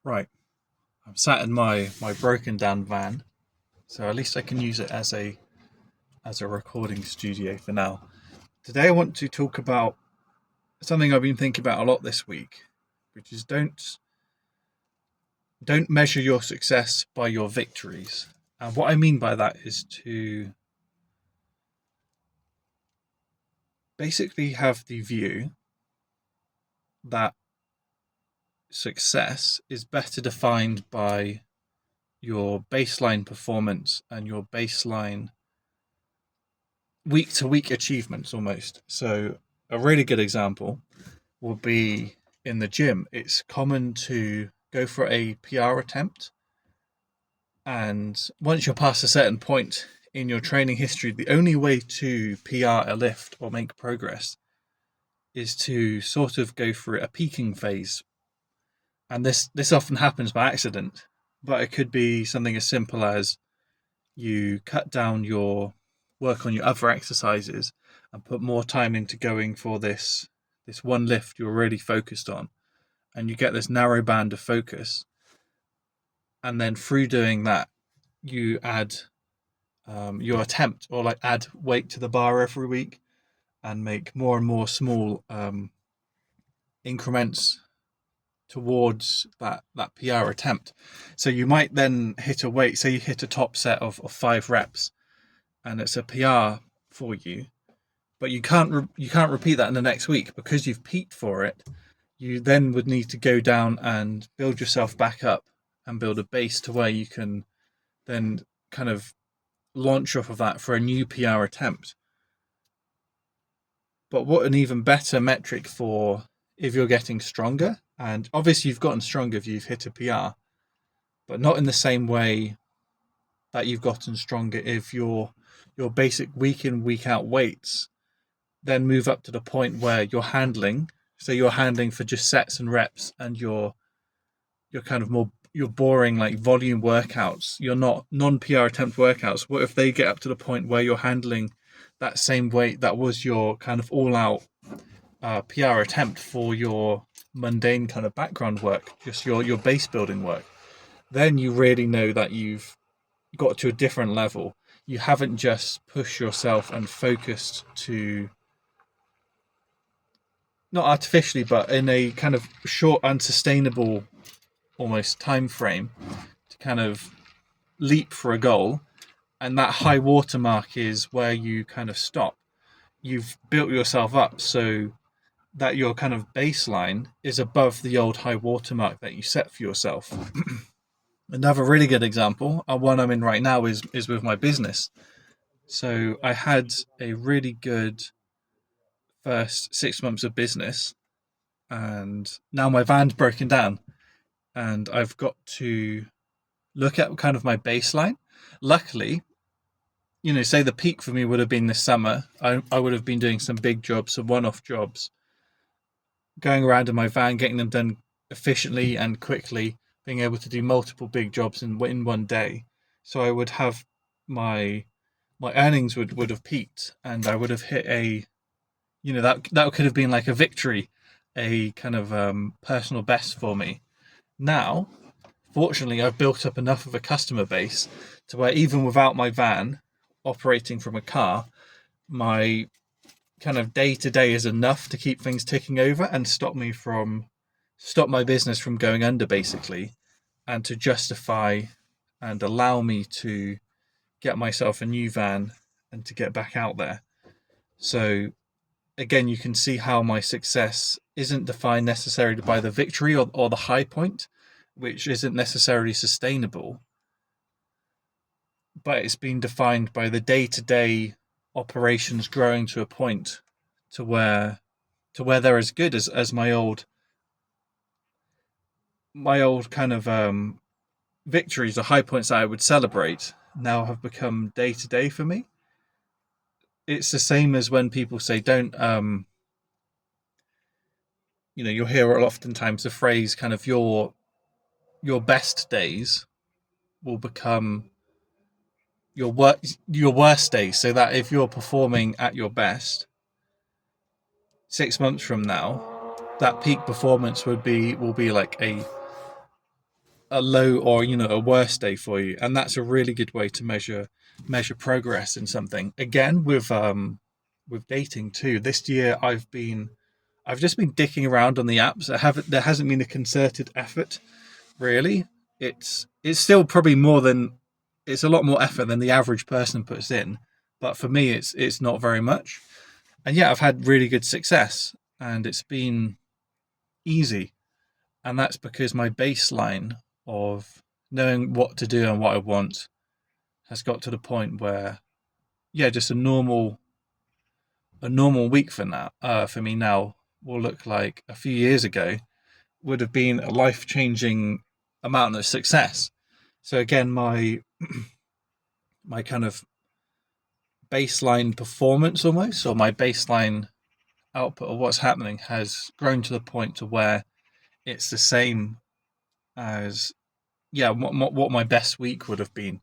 Right. I'm sat in my broken down van, so at least I can use it as a recording studio for now. Today I want to talk about something I've been thinking about a lot this week, which is don't measure your success by your victories. And what I mean by that is to basically have the view that success is better defined by your baseline performance and your baseline week to week achievements almost. So, a really good example will be in the gym. It's common to go for a PR attempt, and once you're past a certain point in your training history, the only way to PR a lift or make progress is to sort of go through a peaking phase. And this often happens by accident, but it could be something as simple as you cut down your work on your other exercises and put more time into going for this one lift you're really focused on, and you get this narrow band of focus, and then through doing that you add your attempt, or like add weight to the bar every week and make more and more small increments towards that PR attempt. So you might then hit a weight, say you hit a top set of 5 reps and it's a PR for you, but you can't repeat that in the next week because you've peaked for it. You then would need to go down and build yourself back up and build a base to where you can then kind of launch off of that for a new PR attempt. But what an even better metric for if you're getting stronger, and obviously you've gotten stronger if you've hit a PR, but not in the same way that you've gotten stronger if your basic week in week out weights then move up to the point where you're handling. So you're handling for just sets and reps, and you're kind of more you're boring like volume workouts. You're not non-PR attempt workouts. What if they get up to the point where you're handling that same weight that was your kind of all-out PR attempt for your mundane kind of background work, just your base building work? Then you really know that you've got to a different level. You haven't just pushed yourself and focused to, not artificially, but in a kind of short, unsustainable almost time frame, to kind of leap for a goal. And that high watermark is where you kind of stop. You've built yourself up so that your kind of baseline is above the old high watermark that you set for yourself. Another really good example, one I'm in right now, is with my business. So I had a really good first 6 months of business, and now my van's broken down, and I've got to look at kind of my baseline. Luckily, say the peak for me would have been this summer. I would have been doing some big jobs, some one-off jobs, going around in my van, getting them done efficiently and quickly, being able to do multiple big jobs in one day. So I would have my my earnings would have peaked, and I would have hit that could have been like a victory, a kind of personal best for me. Now, fortunately, I've built up enough of a customer base to where even without my van operating from a car, my kind of day to day is enough to keep things ticking over and stop my business from going under, basically, and to justify and allow me to get myself a new van and to get back out there. So again, you can see how my success isn't defined necessarily by the victory or the high point, which isn't necessarily sustainable, but it's been defined by the day to day operations growing to a point to where they're as good as my old kind of victories, the high points that I would celebrate, now have become day to day for me. It's the same as when people say don't you'll hear oftentimes the phrase kind of your best days will become your worst days, so that if you're performing at your best 6 months from now, that peak performance will be like a low or a worse day for you, and that's a really good way to measure progress in something. Again, with dating too. This year, I've just been dicking around on the apps. There hasn't been a concerted effort really. It's still probably it's a lot more effort than the average person puts in, but for me, it's not very much. And yeah, I've had really good success, and it's been easy, and that's because my baseline of knowing what to do and what I want has got to the point where, yeah, just a normal week for me now will look like a few years ago would have been a life changing amount of success. So again, my kind of baseline performance almost, or my baseline output of what's happening has grown to the point to where it's the same as, yeah, what my best week would have been.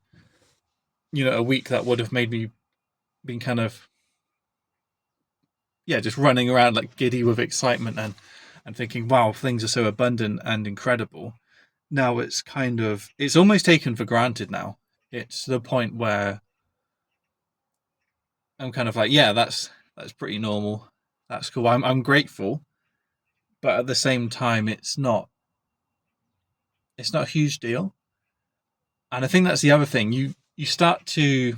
A week that would have made me been kind of, yeah, just running around like giddy with excitement and thinking, wow, things are so abundant and incredible. Now it's almost taken for granted now. It's the point where I'm kind of like, yeah, that's pretty normal. That's cool. I'm grateful, but at the same time, it's not a huge deal. And I think that's the other thing. You start to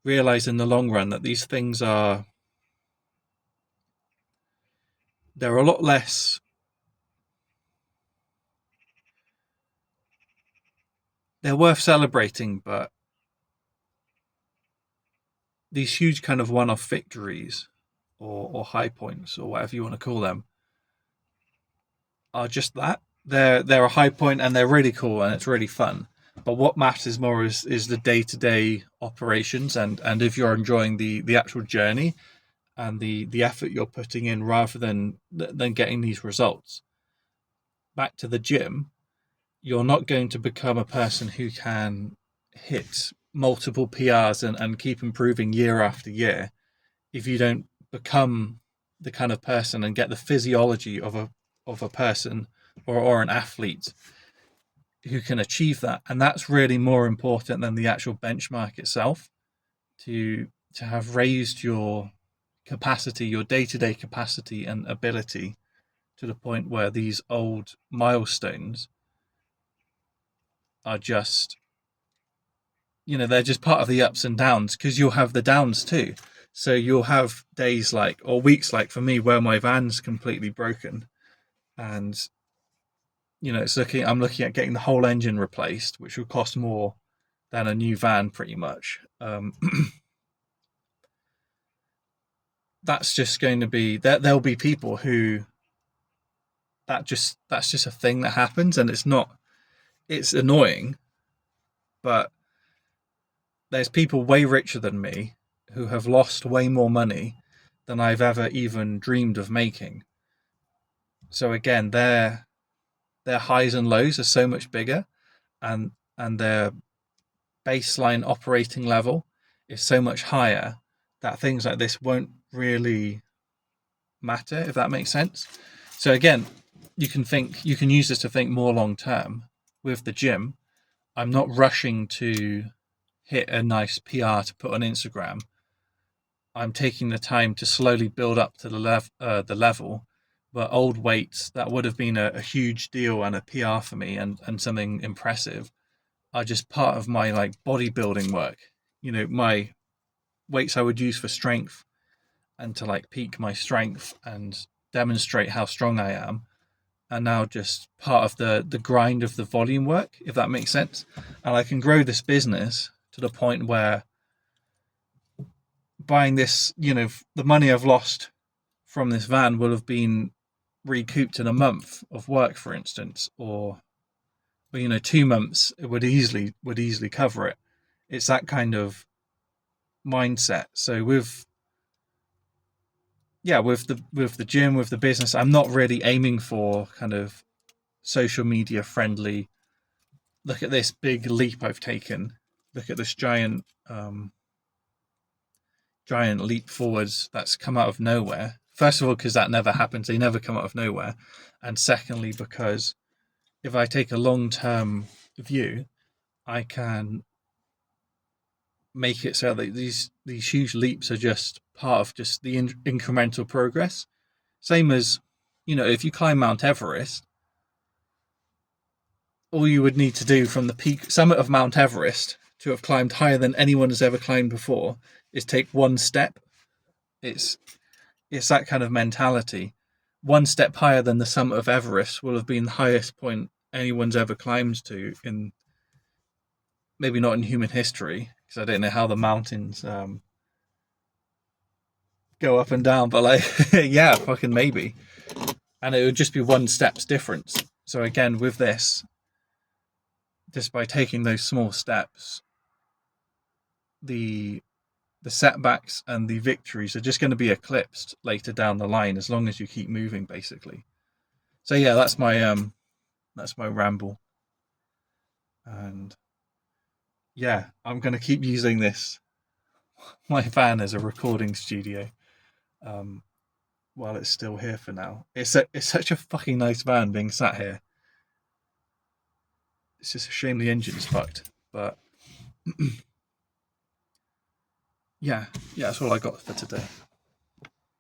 realize in the long run that these things they're a lot less. They're worth celebrating, but these huge kind of one-off victories or high points or whatever you want to call them are just that. They're a high point and they're really cool and it's really fun. But what matters more is the day to day operations and if you're enjoying the actual journey and the effort you're putting in rather than getting these results. Back to the gym, you're not going to become a person who can hit multiple PRs and keep improving year after year if you don't become the kind of person and get the physiology of a person or an athlete who can achieve that. And that's really more important than the actual benchmark itself. To have raised your capacity, your day-to-day capacity and ability to the point where these old milestones are just, they're just part of the ups and downs because you'll have the downs too. So you'll have days like, or weeks like for me, where my van's completely broken, and I'm looking at getting the whole engine replaced, which will cost more than a new van, pretty much. That's just going to be that there'll be people who that's just a thing that happens, and it's annoying, but there's people way richer than me who have lost way more money than I've ever even dreamed of making. So again, their highs and lows are so much bigger, and their baseline operating level is so much higher that things like this won't really matter, if that makes sense. So again, you can use this to think more long term. With the gym, I'm not rushing to hit a nice PR to put on Instagram. I'm taking the time to slowly build up to the level. But old weights that would have been a huge deal and a PR for me and something impressive are just part of my like bodybuilding work. My weights I would use for strength and to like peak my strength and demonstrate how strong I am are now just part of the grind of the volume work, if that makes sense. And I can grow this business to the point where buying this, the money I've lost from this van will have been recouped in a month of work, for instance, or 2 months it would easily cover it. It's that kind of mindset. So with the gym, with the business, I'm not really aiming for kind of social media friendly. Look at this big leap I've taken. Look at this giant leap forwards that's come out of nowhere. First of all, because that never happens; they never come out of nowhere, and secondly, because if I take a long-term view, I can make it so that these huge leaps are just part of just the incremental progress. Same as, if you climb Mount Everest, all you would need to do from the peak summit of Mount Everest to have climbed higher than anyone has ever climbed before is take one step. It's it's that kind of mentality. One step higher than the summit of Everest will have been the highest point anyone's ever climbed to in, maybe not in human history, because I don't know how the mountains go up and down, but like, yeah, fucking maybe. And it would just be one step's difference. So again, with this, just by taking those small steps, the the setbacks and the victories are just going to be eclipsed later down the line as long as you keep moving, basically. So yeah, that's my ramble, and yeah, I'm going to keep using this my van as a recording studio um, while it's still here for now. It's such a fucking nice van being sat here. It's just a shame the engine's fucked, but yeah, that's all I got for today.